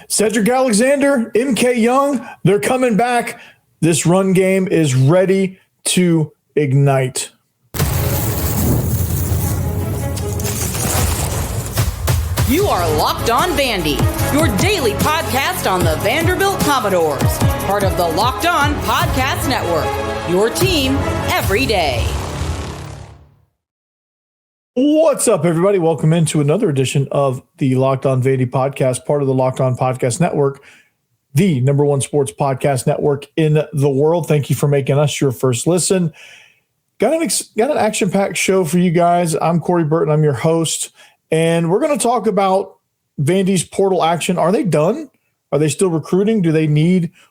Sedrick Alexander, MK Young, they're coming back. This run game is ready to ignite. You are Locked On Vandy, your daily podcast on the Vanderbilt Commodores, part of the Locked On Podcast Network, your team every day. What's up, everybody? Welcome into another edition of the Locked On Vandy podcast, part of the Locked On Podcast Network, the number one sports podcast network in the world. Thank you for making us your first listen. Got an action-packed show for you guys. I'm Corey Burton. I'm your host. And we're going to talk about Vandy's portal action. Are they done? Are they still recruiting?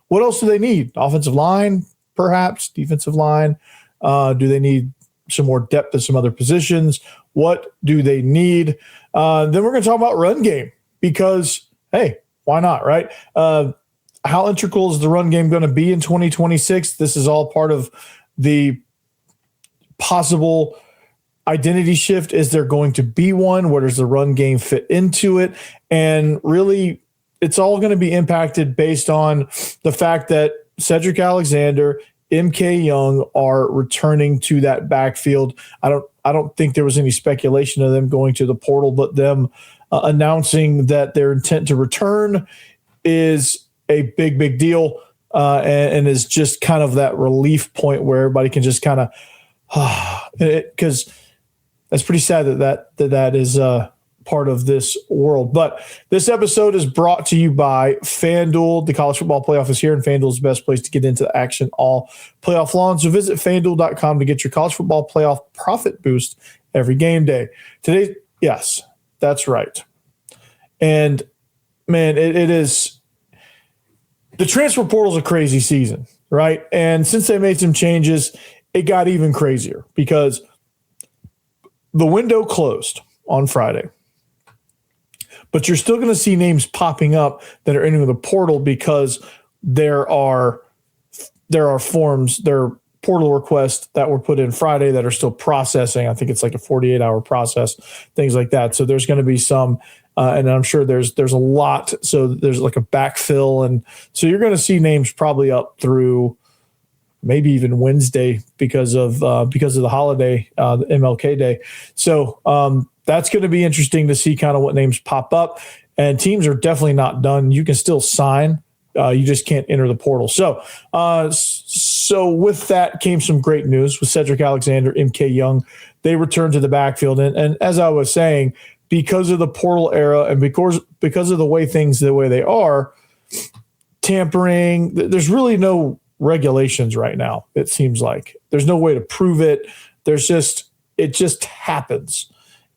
What else do they need? Offensive line, perhaps? Defensive line? Do they need some more depth at some other positions? What do they need? Then we're going to talk about run game because, hey, why not, right? How integral is the run game going to be in 2026? This is all part of the possible identity shift. Is there going to be one? Where does the run game fit into it? And really, it's all going to be impacted based on the fact that Sedrick Alexander, MK Young are returning to that backfield. I don't think there was any speculation of them going to the portal, but them announcing that their intent to return is a big deal, and is just kind of that relief point where everybody can just kind of, because that's pretty sad that is part of this world. But this episode is brought to you by FanDuel. The college football playoff is here, and FanDuel is the best place to get into the action all playoff long. So visit FanDuel.com to get your college football playoff profit boost every game day. Today, yes, that's right. And, man, it is – the transfer portal is a crazy season, right? And since they made some changes, it got even crazier because the window closed on Friday. But you're still going to see names popping up that are entering the portal because there are forms, there are portal requests that were put in Friday that are still processing. I think it's like a 48-hour process, things like that. So there's going to be some, and I'm sure there's a lot. So there's like a backfill, and so you're going to see names probably up through maybe even Wednesday because of the holiday, the MLK Day. So that's going to be interesting to see kind of what names pop up. And teams are definitely not done. You can still sign. You just can't enter the portal. So with that came some great news with Sedrick Alexander, MK Young. They returned to the backfield. And as I was saying, because of the portal era and because of the way they are, tampering, there's really no regulations right now. It seems like there's no way to prove it. It just happens.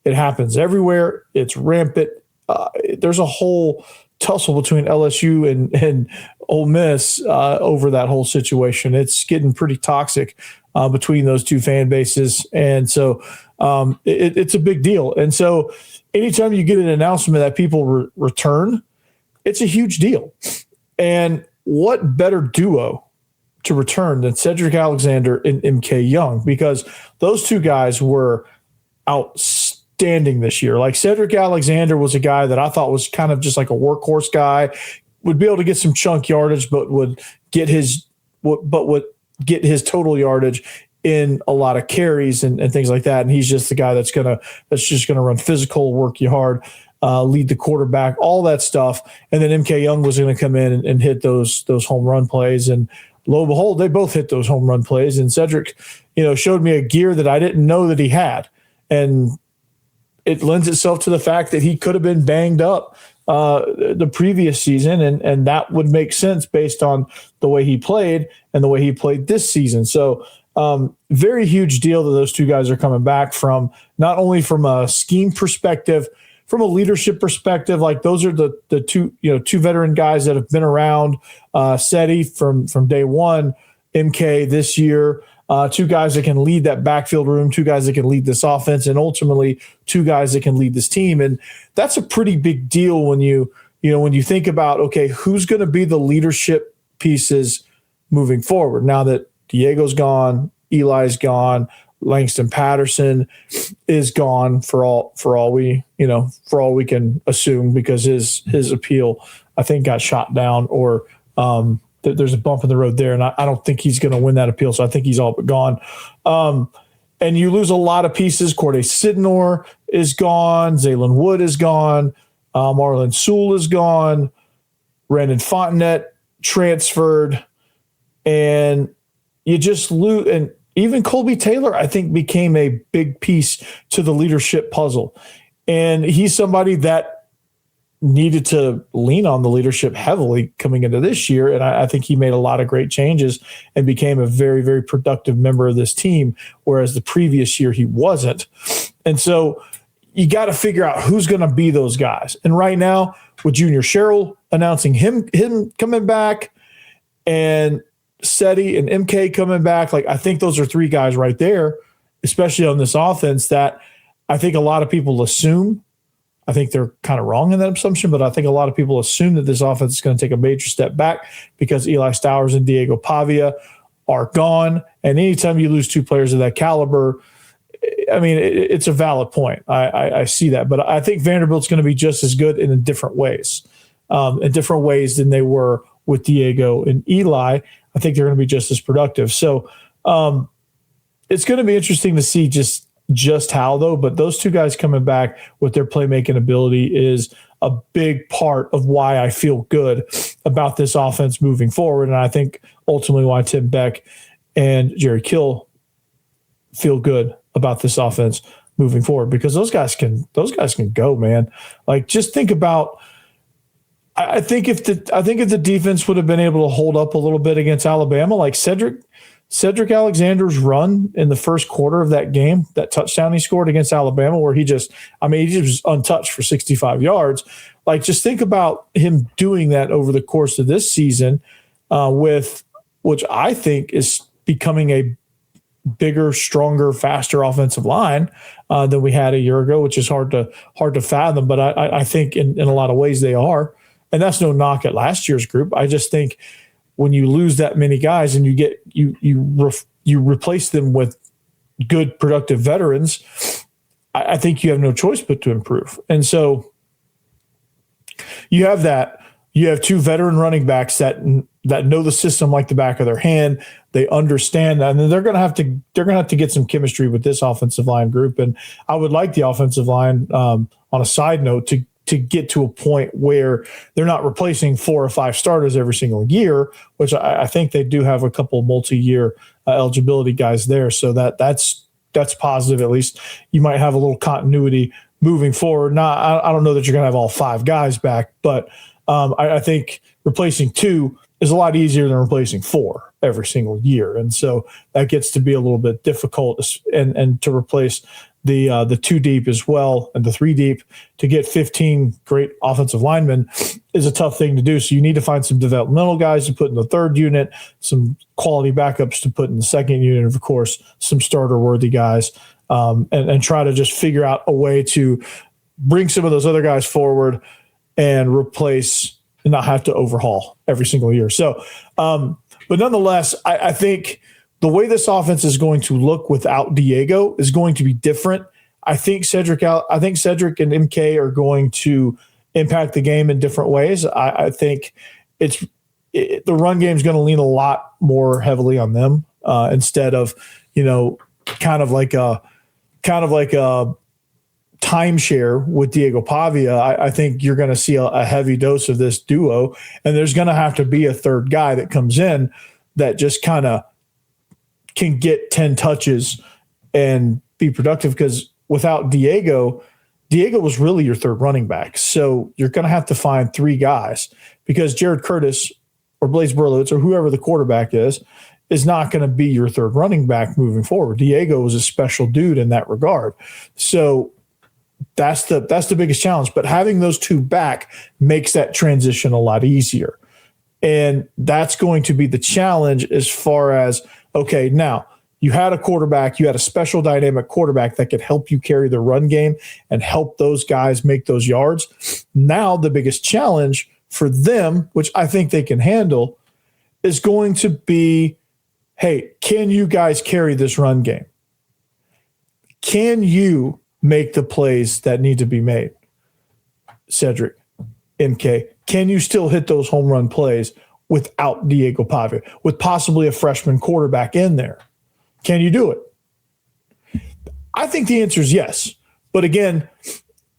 It happens everywhere. It's rampant. There's a whole tussle between LSU and Ole Miss over that whole situation. It's getting pretty toxic between those two fan bases. And so it's a big deal. And so anytime you get an announcement that people return, it's a huge deal. And what better duo to return than Sedrick Alexander and MK Young, because those two guys were outstanding this year. Like Sedrick Alexander was a guy that I thought was kind of just like a workhorse guy, would be able to get some chunk yardage, but would get his total yardage in a lot of carries and things like that. And he's just the guy that's just gonna run physical, work you hard, lead the quarterback, all that stuff. And then MK Young was going to come in and hit those home run plays. And lo and behold, they both hit those home run plays. And Sedrick, showed me a gear that I didn't know that he had. And it lends itself to the fact that he could have been banged up the previous season. And that would make sense based on the way he played and the way he played this season. So very huge deal that those two guys are coming back from, not only from a scheme perspective, from a leadership perspective. Like those are the two veteran guys that have been around, Seti from day one, MK this year, two guys that can lead that backfield room, two guys that can lead this offense, and ultimately two guys that can lead this team. And that's a pretty big deal when you think about, okay, who's going to be the leadership pieces moving forward now that Diego's gone, Eli's gone, Langston Patterson is gone for all we can assume, because his appeal, I think, got shot down, or there's a bump in the road there, and I don't think he's going to win that appeal, so I think he's all but gone. And you lose a lot of pieces. Corday Sidnor is gone. Zaylin Wood is gone. Marlon Sewell is gone. Brandon Fontenette transferred. And you just lose. And even Colby Taylor, I think, became a big piece to the leadership puzzle. And he's somebody that needed to lean on the leadership heavily coming into this year. And I think he made a lot of great changes and became a very, very productive member of this team, whereas the previous year he wasn't. And so you got to figure out who's going to be those guys. And right now, with Junior Sherrill announcing him coming back, and Seddy and MK coming back, like, I think those are three guys right there, especially on this offense, that I think a lot of people assume. I think they're kind of wrong in that assumption, but I think a lot of people assume that this offense is going to take a major step back because Eli Stowers and Diego Pavia are gone. And anytime you lose two players of that caliber, I mean, it's a valid point. I see that. But I think Vanderbilt's going to be just as good in different ways than they were with Diego and Eli. I think they're going to be just as productive. So it's going to be interesting to see just how, though. But those two guys coming back with their playmaking ability is a big part of why I feel good about this offense moving forward. And I think ultimately why Tim Beck and Jerry Kill feel good about this offense moving forward, because those guys can go, man. Like, just think about, I think if the defense would have been able to hold up a little bit against Alabama, like Sedrick Alexander's run in the first quarter of that game, that touchdown he scored against Alabama, where he just was untouched for 65 yards. Like, just think about him doing that over the course of this season, which I think is becoming a bigger, stronger, faster offensive line than we had a year ago, which is hard to fathom. But I think in a lot of ways they are. And that's no knock at last year's group. I just think when you lose that many guys and you replace them with good, productive veterans, I think you have no choice but to improve. And so you have that. You have two veteran running backs that know the system like the back of their hand. They understand that, and then they're going to have to get some chemistry with this offensive line group. And I would like the offensive line, on a side note, to get to a point where they're not replacing 4 or 5 starters every single year, which I think they do have a couple multi-year eligibility guys there. So that's positive. At least you might have a little continuity moving forward. I don't know that you're going to have all 5 guys back, but I think replacing 2 is a lot easier than replacing 4 every single year. And so that gets to be a little bit difficult, and to replace the 2 deep as well and the 3 deep to get 15 great offensive linemen is a tough thing to do. So you need to find some developmental guys to put in the 3rd unit, some quality backups to put in the 2nd unit, and of course, some starter worthy guys, and try to just figure out a way to bring some of those other guys forward and replace and not have to overhaul every single year. So, but nonetheless, I think the way this offense is going to look without Diego is going to be different. I think Sedrick and MK are going to impact the game in different ways. I think the run game is going to lean a lot more heavily on them, instead of, kind of like a timeshare with Diego Pavia. I think you're going to see a heavy dose of this duo, and there's going to have to be a 3rd guy that comes in that just kind of can get 10 touches and be productive, because without Diego was really your 3rd running back. So you're going to have to find 3 guys, because Jared Curtis or Blaze Berlowitz or whoever the quarterback is not going to be your 3rd running back moving forward. Diego was a special dude in that regard. So that's the biggest challenge. But having those 2 back makes that transition a lot easier. And that's going to be the challenge as far as, okay, now you had a special dynamic quarterback that could help you carry the run game and help those guys make those yards. Now the biggest challenge for them, which I think they can handle, is going to be, hey, can you guys carry this run game? Can you make the plays that need to be made? Sedrick, MK, can you still hit those home run plays without Diego Pavia, with possibly a freshman quarterback in there? Can you do it? I think the answer is yes. But again,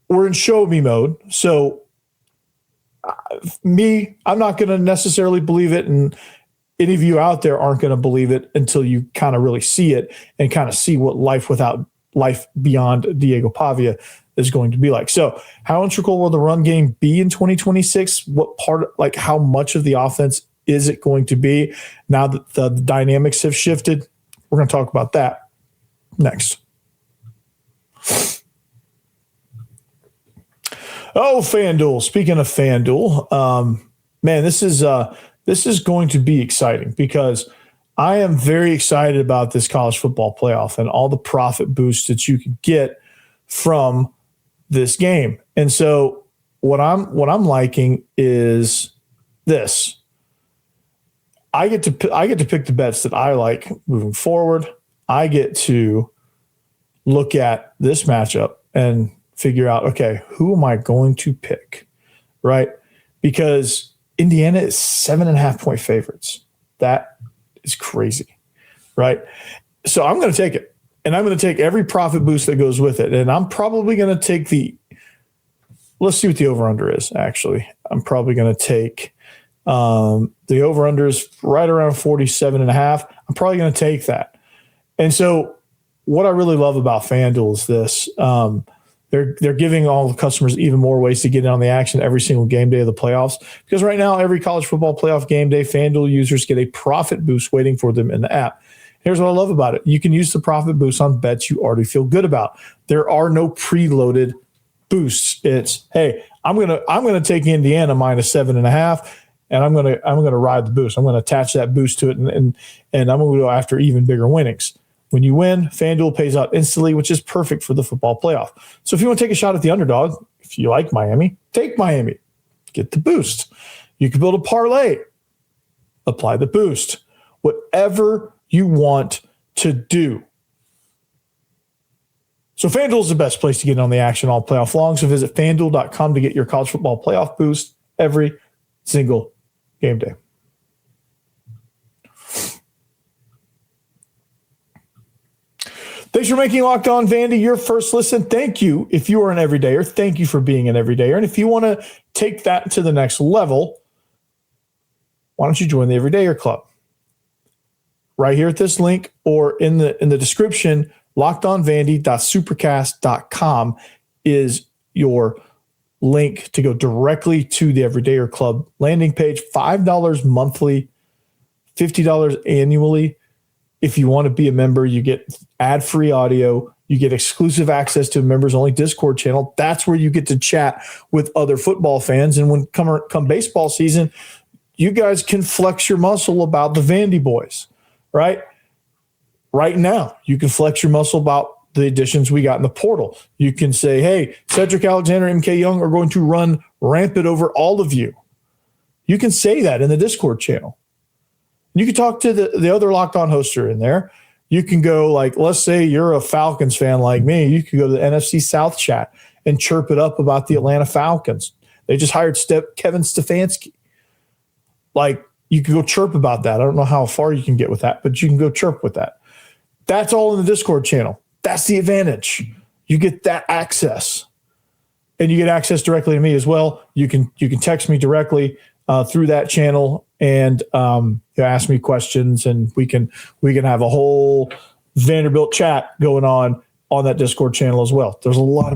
we're in show me mode. So I'm not going to necessarily believe it, and any of you out there aren't going to believe it until you kind of really see it and kind of see what life beyond Diego Pavia is going to be like. So how integral will the run game be in 2026? What part, like how much of the offense is it going to be now that the dynamics have shifted? We're going to talk about that next. Oh, FanDuel. Speaking of FanDuel, man, this is going to be exciting because I am very excited about this college football playoff and all the profit boosts that you can get from this game. And so what I'm liking is this. I get to pick the bets that I like moving forward. I get to look at this matchup and figure out, okay, who am I going to pick, right? Because Indiana is 7.5-point favorites. That is crazy, right? So I'm going to take it, and I'm going to take every profit boost that goes with it. And I'm probably going to take let's see what the over-under is, actually. I'm probably going to take the over-under is right around 47.5. I'm probably going to take that. And so what I really love about FanDuel is this. They're giving all the customers even more ways to get in on the action every single game day of the playoffs. Because right now, every college football playoff game day, FanDuel users get a profit boost waiting for them in the app. Here's what I love about it. You can use the profit boost on bets you already feel good about. There are no preloaded boosts. It's, hey, I'm gonna take Indiana minus 7.5, and I'm gonna ride the boost. I'm gonna attach that boost to it, and I'm gonna go after even bigger winnings. When you win, FanDuel pays out instantly, which is perfect for the football playoff. So if you want to take a shot at the underdog, if you like Miami, take Miami. Get the boost. You can build a parlay. Apply the boost. Whatever you want to do. So FanDuel is the best place to get in on the action all playoff long. So visit FanDuel.com to get your college football playoff boost every single game day. Thanks for making Locked On Vandy your first listen. Thank you if you are an everydayer. Thank you for being an everydayer. And if you want to take that to the next level, why don't you join the Everydayer Club? Right here at this link or in the description, lockedonvandy.supercast.com is your link to go directly to the Everydayer Club landing page. $5 monthly, $50 annually. If you want to be a member, you get ad-free audio. You get exclusive access to a members-only Discord channel. That's where you get to chat with other football fans. And when come baseball season, you guys can flex your muscle about the Vandy boys, right? Right now, you can flex your muscle about the additions we got in the portal. You can say, hey, Sedrick Alexander and MK Young are going to run rampant over all of you. You can say that in the Discord channel. You can talk to the other Locked On hoster in there. You can go, like, let's say you're a Falcons fan like me. You can go to the NFC South chat and chirp it up about the Atlanta Falcons. They just hired Kevin Stefanski. Like, you can go chirp about that. I don't know how far you can get with that, but you can go chirp with that. That's all in the Discord channel. That's the advantage. You get that access. And you get access directly to me as well. You can text me directly through that channel and ask me questions, and we can have a whole Vanderbilt chat going on that Discord channel as well. There's a lot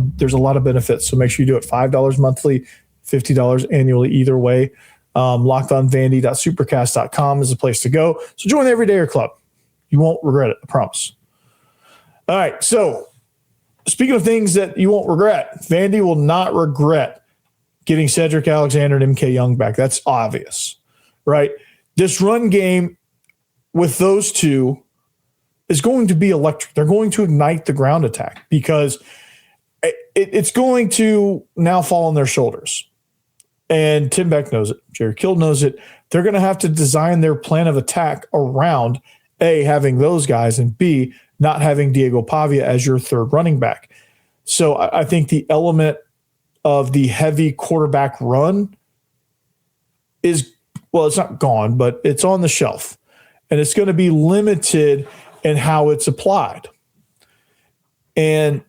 of benefits, so make sure you do it. $5 monthly, $50 annually, either way. LockedOnVandy.supercast.com is the place to go. So join the Everydayer Club. You won't regret it, I promise. All right, so speaking of things that you won't regret, Vandy will not regret getting Sedrick Alexander and MK Young back. That's obvious, right? This run game with those two is going to be electric. They're going to ignite the ground attack because it's going to now fall on their shoulders. And Tim Beck knows it. Jerry Kill knows it. They're going to have to design their plan of attack around A, having those guys, and B, not having Diego Pavia as your third running back. So I think the element of the heavy quarterback run is, well, it's not gone, but it's on the shelf. And it's going to be limited in how it's applied. And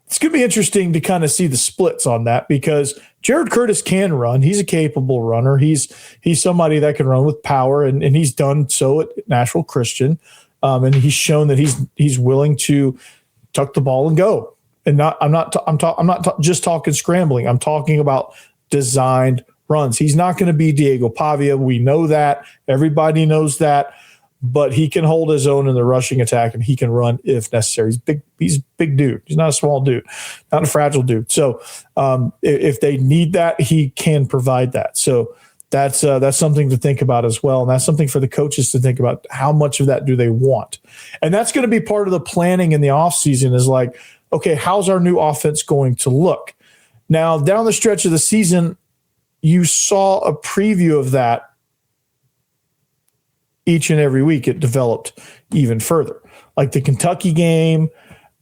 it's going to be interesting to kind of see the splits on that, because Jared Curtis can run. He's a capable runner. He's somebody that can run with power, and he's done so at Nashville Christian. And he's shown that he's willing to tuck the ball and go. And I'm not just talking scrambling. I'm talking about designed runs. He's not going to be Diego Pavia. We know that. Everybody knows that. But he can hold his own in the rushing attack, and he can run if necessary. He's a big dude. He's not a small dude, not a fragile dude. So if they need that, he can provide that. So that's something to think about as well. And that's something for the coaches to think about. How much of that do they want? And that's going to be part of the planning in the offseason, is like, okay, how's our new offense going to look? Now, down the stretch of the season, you saw a preview of that. Each and every week it developed even further. Like the Kentucky game,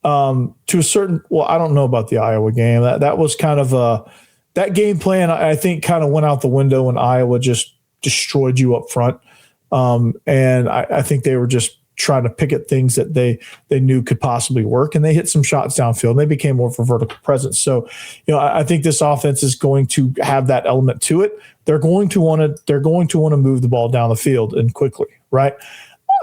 to a certain, well, I don't know about the Iowa game. That was kind of that game plan, I think, kind of went out the window when Iowa just destroyed you up front. And I think they were just trying to pick at things that they knew could possibly work, and they hit some shots downfield, and they became more of a vertical presence. So, I think this offense is going to have that element to it. They're going to want to move the ball down the field and quickly, right?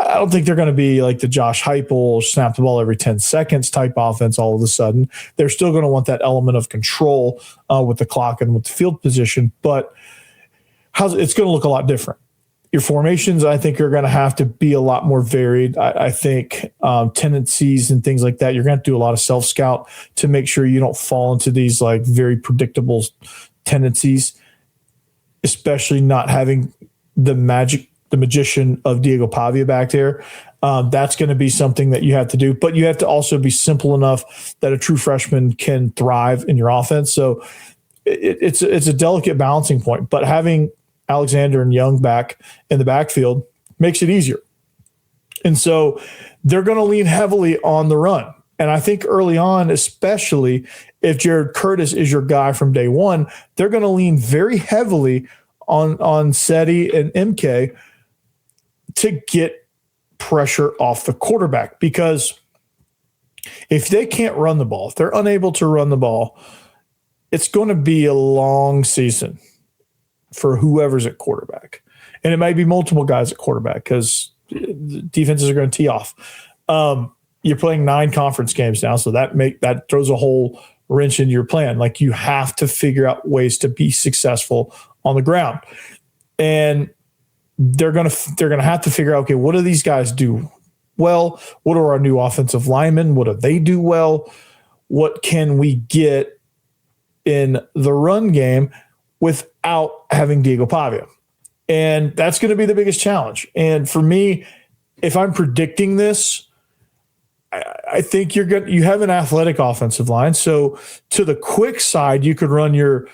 I don't think they're going to be like the Josh Heupel snap the ball every 10 seconds type offense all of a sudden. They're still going to want that element of control with the clock and with the field position, but it's going to look a lot different. Your formations, I think, are going to have to be a lot more varied. I think tendencies and things like that, you're going to have to do a lot of self-scout to make sure you don't fall into these like very predictable tendencies, especially not having the magician of Diego Pavia back there. That's going to be something that you have to do, but you have to also be simple enough that a true freshman can thrive in your offense. So it's a delicate balancing point, but having Alexander and Young back in the backfield makes it easier. And so they're going to lean heavily on the run. And I think early on, especially if Jared Curtis is your guy from day one, they're going to lean very heavily on Seti and MK to get pressure off the quarterback. Because if they can't run the ball, if they're unable to run the ball, it's going to be a long season for whoever's at quarterback. And it might be multiple guys at quarterback because defenses are going to tee off. You're playing 9 conference games now, so that throws a whole wrench in your plan. Like, you have to figure out ways to be successful on the ground. And they're going to have to figure out, okay, what do these guys do well? What are our new offensive linemen? What do they do well? What can we get in the run game without having Diego Pavia? And that's going to be the biggest challenge. And for me, if I'm predicting this, I think you have an athletic offensive line. So to the quick side, you could run your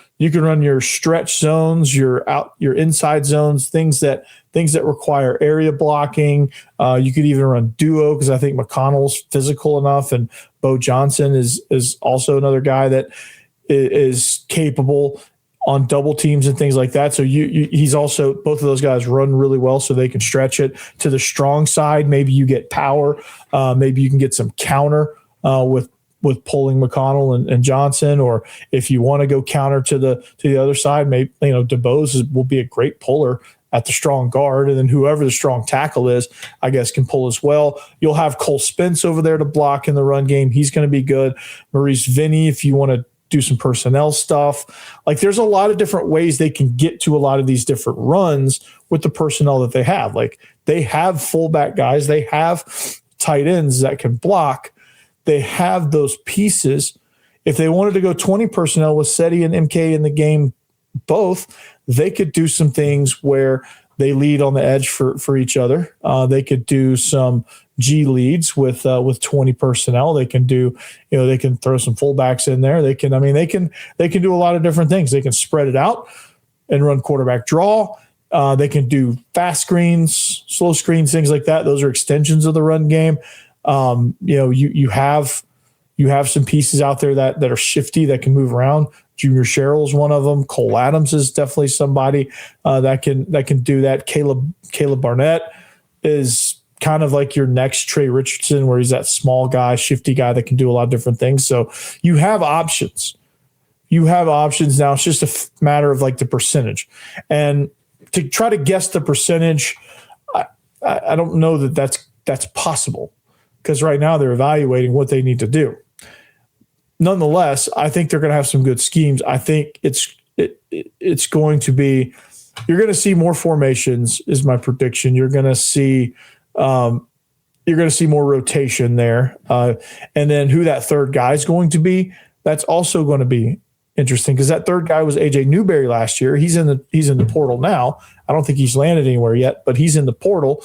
stretch zones, your inside zones, things that require area blocking. You could even run duo, because I think McConnell's physical enough, and Bo Johnson is also another guy that is capable on double teams and things like that. So he's also, both of those guys run really well, so they can stretch it. To the strong side, maybe you get power. Maybe you can get some counter with pulling McConnell and Johnson, or if you want to go counter to the other side, maybe DeBose will be a great puller at the strong guard, and then whoever the strong tackle is, I guess, can pull as well. You'll have Cole Spence over there to block in the run game. He's going to be good. Maurice Vinny, if you want to do some personnel stuff. Like, there's a lot of different ways they can get to a lot of these different runs with the personnel that they have. Like, they have fullback guys, they have tight ends that can block, they have those pieces. If they wanted to go 20 personnel with Seti and MK in the game both, they could do some things where they lead on the edge for each other. They could do some G leads with 20 personnel. They can do, they can throw some fullbacks in there. They can do a lot of different things. They can spread it out and run quarterback draw. They can do fast screens, slow screens, things like that. Those are extensions of the run game. You have some pieces out there that are shifty, that can move around. Junior Sherrill is one of them. Cole Adams is definitely somebody that can do that. Caleb Barnett is kind of like your next Trey Richardson, where he's that small guy, shifty guy that can do a lot of different things. So you have options. Now. It's just a matter of like the percentage. And to try to guess the percentage, I don't know that's possible, because right now they're evaluating what they need to do. Nonetheless, I think they're going to have some good schemes. I think it's going to be, you're going to see more formations is my prediction. You're going to see more rotation there. And then who that third guy is going to be, that's also going to be interesting, because that third guy was AJ Newberry last year. He's in the portal now. I don't think he's landed anywhere yet, but he's in the portal.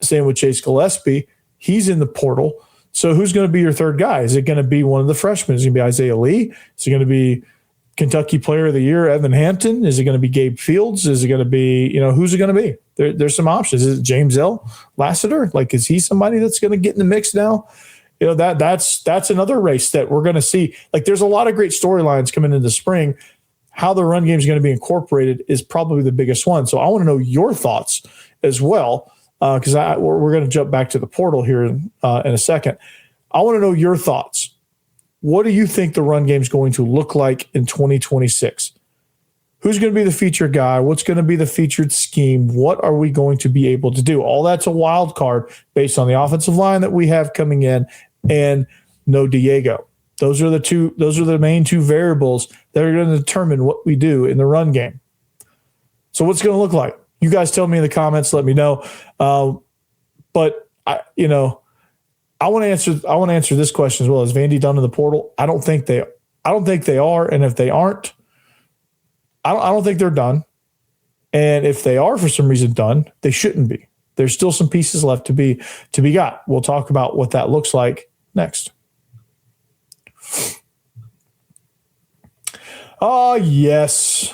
Same with Chase Gillespie. He's in the portal. So who's going to be your third guy? Is it going to be one of the freshmen? Is it going to be Isaiah Lee? Is it going to be Kentucky Player of the Year, Evan Hampton? Is it going to be Gabe Fields? Is it going to be, who's it going to be? There's some options. Is it James L. Lassiter? Like, is he somebody that's going to get in the mix now? That's another race that we're going to see. Like, there's a lot of great storylines coming into the spring. How the run game is going to be incorporated is probably the biggest one. So I want to know your thoughts as well, because we're going to jump back to the portal here in a second. I want to know your thoughts. What do you think the run game is going to look like in 2026? Who's going to be the featured guy? What's going to be the featured scheme? What are we going to be able to do? All that's a wild card based on the offensive line that we have coming in, and no Diego. Those are the main two variables that are going to determine what we do in the run game. So what's it going to look like? You guys tell me in the comments. Let me know. But I want to answer this question as well. Is Vandy done in the portal? I don't think they are. And if they aren't, I don't think they're done. And if they are for some reason done, they shouldn't be. There's still some pieces left to be got. We'll talk about what that looks like next. Oh, yes.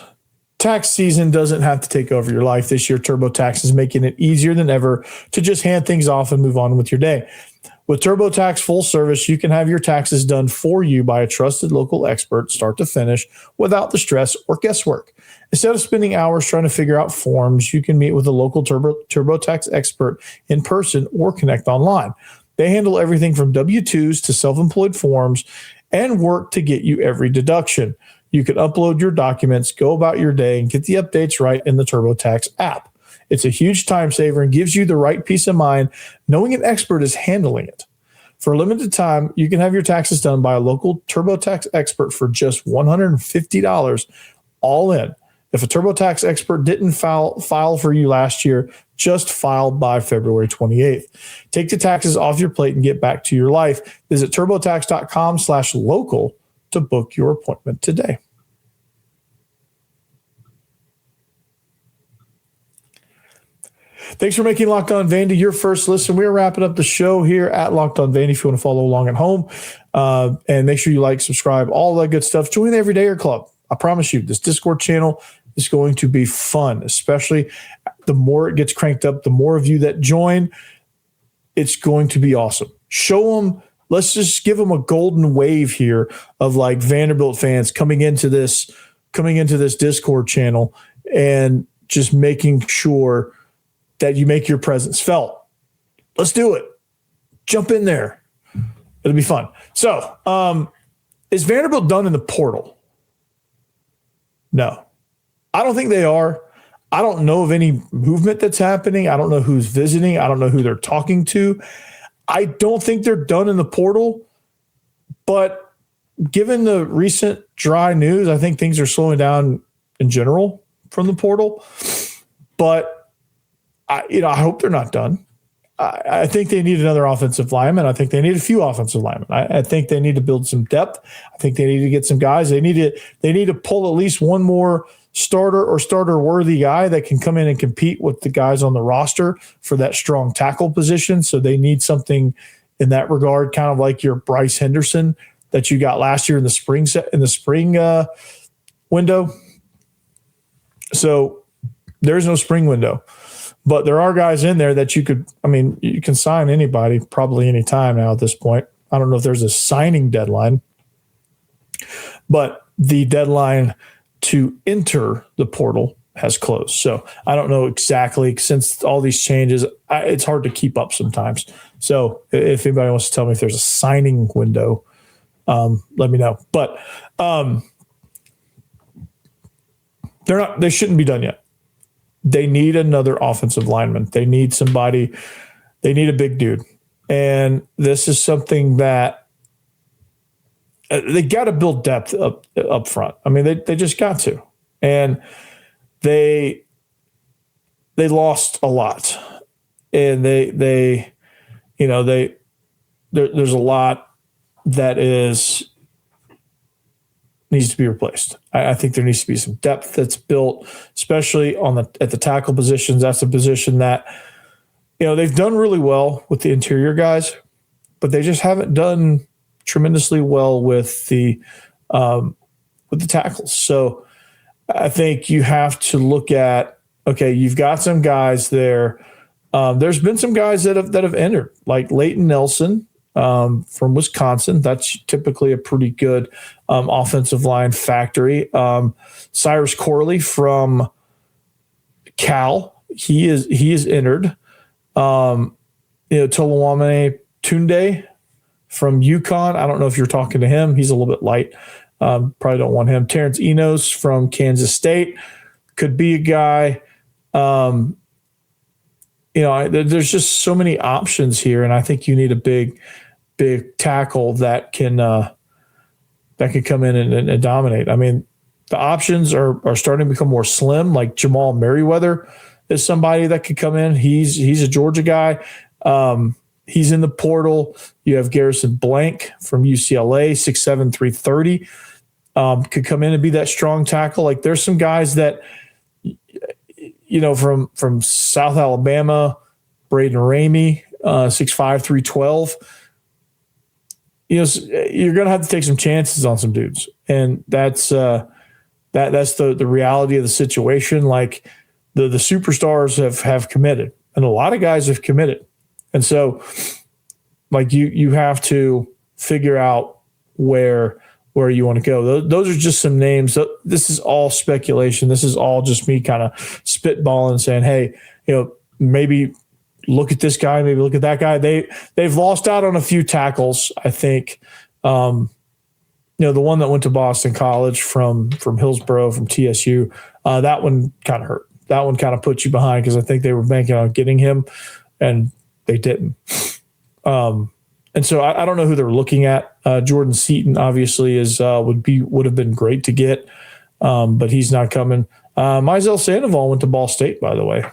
Tax season doesn't have to take over your life this year. TurboTax is making it easier than ever to just hand things off and move on with your day. With TurboTax Full Service, you can have your taxes done for you by a trusted local expert, start to finish, without the stress or guesswork. Instead of spending hours trying to figure out forms, you can meet with a local TurboTax expert in person or connect online. They handle everything from W-2s to self-employed forms and work to get you every deduction. You can upload your documents, go about your day, and get the updates right in the TurboTax app. It's a huge time saver and gives you the right peace of mind knowing an expert is handling it. For a limited time, you can have your taxes done by a local TurboTax expert for just $150 all in. If a TurboTax expert didn't file for you last year, just file by February 28th. Take the taxes off your plate and get back to your life. Visit turbotax.com/local to book your appointment today. Thanks for making Locked On Vandy your first listen. We're wrapping up the show here at Locked On Vandy. If you want to follow along at home, and make sure you like, subscribe, all that good stuff. Join the Everydayer Club. I promise you, this Discord channel is going to be fun, especially the more it gets cranked up, the more of you that join, it's going to be awesome. Show them, let's just give them a golden wave here of like Vanderbilt fans coming into this Discord channel and just making sure that you make your presence felt. Let's do it. Jump in there. It'll be fun. So, is Vanderbilt done in the portal? No. I don't think they are. I don't know of any movement that's happening. I don't know who's visiting. I don't know who they're talking to. I don't think they're done in the portal. But given the recent dry news, I think things are slowing down in general from the portal. But I hope they're not done. I think they need another offensive lineman. I think they need a few offensive linemen. I think they need to build some depth. I think they need to get some guys. They need to pull at least one more starter or starter-worthy guy that can come in and compete with the guys on the roster for that strong tackle position. So they need something in that regard, kind of like your Bryce Henderson that you got last year in the spring window. So there's no spring window. But there are guys in there that you can sign anybody probably any time now at this point. I don't know if there's a signing deadline, but the deadline to enter the portal has closed. So I don't know exactly, since all these changes, it's hard to keep up sometimes. So if anybody wants to tell me if there's a signing window, let me know. But they shouldn't be done yet. They need another offensive lineman. They need a big dude. And this is something that they got to build depth up front. I mean, they just got to. And they lost a lot. And there's a lot that needs to be replaced. I think there needs to be some depth that's built, especially at the tackle positions. That's a position that, they've done really well with the interior guys, but they just haven't done tremendously well with the tackles. So I think you have to look at, okay, you've got some guys there. There's been some guys that have entered, like Leighton Nelson from Wisconsin. That's typically a pretty good offensive line factory. Cyrus Corley from Cal, he is entered. Toluwamane Tunde from UConn. I don't know if you're talking to him. He's a little bit light. Probably don't want him. Terrence Enos from Kansas State could be a guy. There's just so many options here, and I think you need a big tackle that can come in and dominate. I mean, the options are starting to become more slim. Like Jamal Merriweather is somebody that could come in. He's a Georgia guy. He's in the portal. You have Garrison Blank from UCLA, 6'7", 330. Could come in and be that strong tackle. Like there's some guys that, from South Alabama, Braden Ramey, 6'5", 312. You're going to have to take some chances on some dudes. And that's the reality of the situation. Like the superstars have committed, and a lot of guys have committed. And so like you have to figure out where you want to go. Those are just some names. This is all speculation. This is all just me kind of spitballing, saying, hey, maybe look at this guy, maybe look at that guy. They've lost out on a few tackles, I think. The one that went to Boston College from Hillsborough, from TSU, that one kind of hurt. That one kind of put you behind, because I think they were banking on getting him, and they didn't. And so I don't know who they're looking at. Jordan Seaton obviously would have been great to get, but he's not coming. Mizell Sandoval went to Ball State, by the way.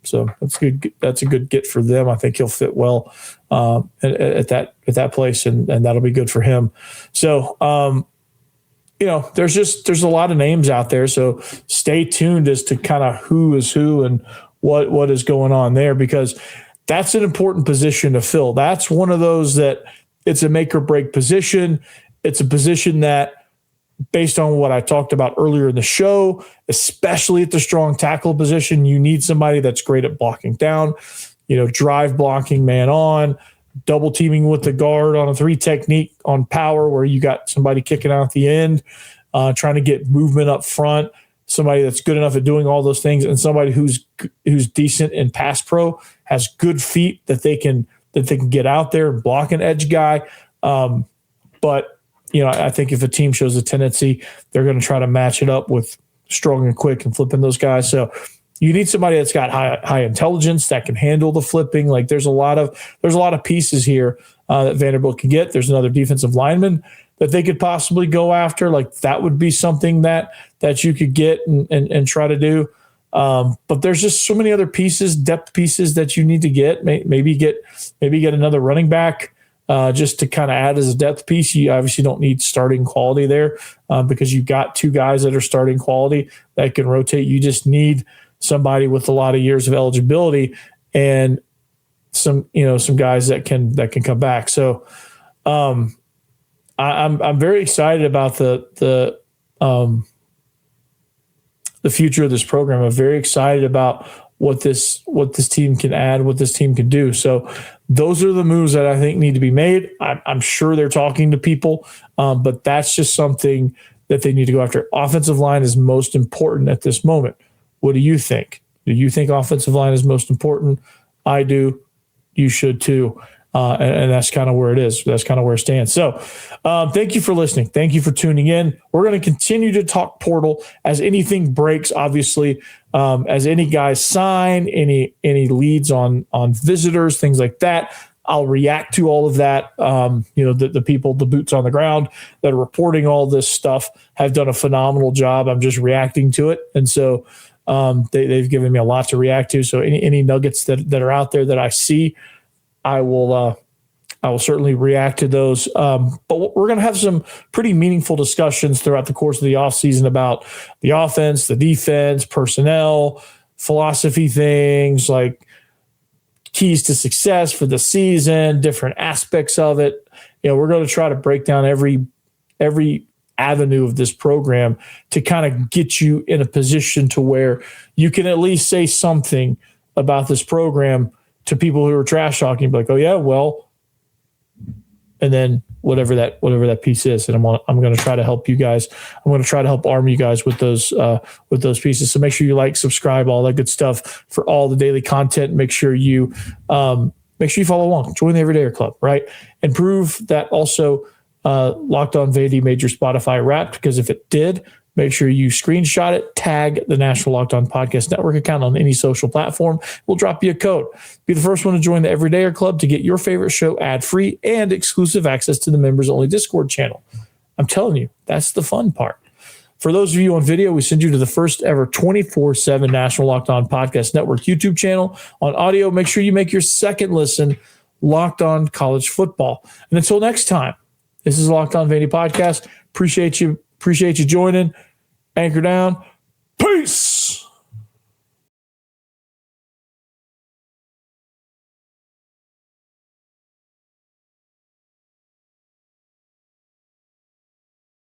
So that's good. That's a good get for them. I think he'll fit well at that place, and that'll be good for him. So there's a lot of names out there. So stay tuned as to kind of who is who and what is going on there, because that's an important position to fill. That's one of those that it's a make or break position. It's a position that, based on what I talked about earlier in the show, especially at the strong tackle position, you need somebody that's great at blocking down, drive blocking, man on, double teaming with the guard on a 3 technique on power, where you got somebody kicking out at the end, trying to get movement up front, somebody that's good enough at doing all those things, and somebody who's decent in pass pro, has good feet that they can get out there and block an edge guy. But I think if a team shows a tendency, they're going to try to match it up with strong and quick and flipping those guys. So you need somebody that's got high intelligence that can handle the flipping. Like there's a lot of pieces here that Vanderbilt can get. There's another defensive lineman that they could possibly go after. Like that would be something that you could get and try to do. But there's just so many other pieces, depth pieces that you need to get. Maybe get another running back just to kind of add as a depth piece. You obviously don't need starting quality there because you've got 2 guys that are starting quality that can rotate. You just need somebody with a lot of years of eligibility and some guys that can come back. So I'm very excited about the the future of this program. I'm very excited about what this team can add, what this team can do. So those are the moves that I think need to be made. I'm sure they're talking to people, but that's just something that they need to go after. Offensive line is most important at this moment. What do you think? Do you think offensive line is most important? I do. You should too. And that's kind of where it is. That's kind of where it stands. So thank you for listening. Thank you for tuning in. We're going to continue to talk portal as anything breaks, obviously, as any guys sign, any leads on visitors, things like that. I'll react to all of that. The people, the boots on the ground that are reporting all this stuff have done a phenomenal job. I'm just reacting to it. And so they've given me a lot to react to. So any nuggets that are out there that I see, I will certainly react to those. But we're going to have some pretty meaningful discussions throughout the course of the offseason about the offense, the defense, personnel, philosophy things like keys to success for the season, different aspects of it. We're going to try to break down every avenue of this program to kind of get you in a position to where you can at least say something about this program to people who are trash talking, like, oh yeah, well, and then whatever that piece is, and I'm going to try to help you guys. I'm going to try to help arm you guys with those pieces. So make sure you like, subscribe, all that good stuff for all the daily content. Make sure you follow along. Join the Everydayer Club, right? And prove that also Locked On Vandy made your Spotify Wrapped, because if it did, make sure you screenshot it, tag the National Locked On Podcast Network account on any social platform. We'll drop you a code. Be the first one to join the Everydayer Club to get your favorite show ad-free and exclusive access to the members-only Discord channel. I'm telling you, that's the fun part. For those of you on video, we send you to the first ever 24/7 National Locked On Podcast Network YouTube channel. On audio, make sure you make your second listen Locked On College Football. And until next time, this is Locked On Vandy Podcast. Appreciate you joining. Anchor down. Peace.